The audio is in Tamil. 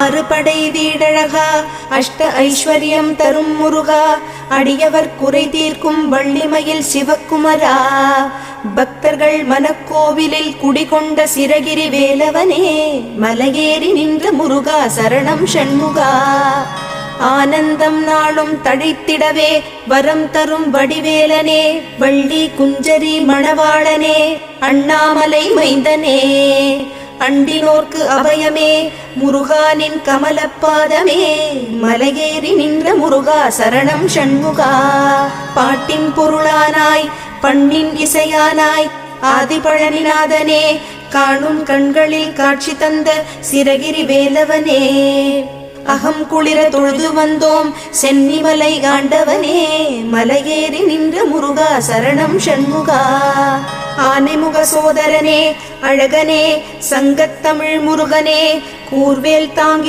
அறுபடை வீடழகா அஷ்ட ஐஸ்வர்யம் தரும் முருகா அடியவர் குறை தீர்க்கும் வள்ளிமயில் சிவக்குமரா பக்தர்கள் மனக்கோவிலில் குடிகொண்ட சிரகிரி வேலவனே மலையேறி நின்ற முருகா சரணம் ஷண்முகா ஆனந்தம் நாளும் தழைத்திடவே வரம் தரும் வடிவேலனே வள்ளி குஞ்சரி மணவாளனே அண்ணாமலை மைந்தனே அண்டினோர்க்கு அபயமே முருகானின் கமலப்பாதமே மலையேறி நின்ற முருகா சரணம் ஷண்முகா பாட்டின் பொருளானாய் பண்ணின் இசையானாய் ஆதிபழனிநாதனே காணும் கண்களில் காட்சி தந்த சிரகிரி வேலவனே அகம் குளிர தொழுது வந்தோம் சென்னிமலை ஆண்டவனே மலையேறி நின்ற முருகா சரணம் ஷண்முகா ஆனைமுக சோதரனே அழகனே சங்கத்தமிழ் முருகனே கூர்வேல் தாங்கி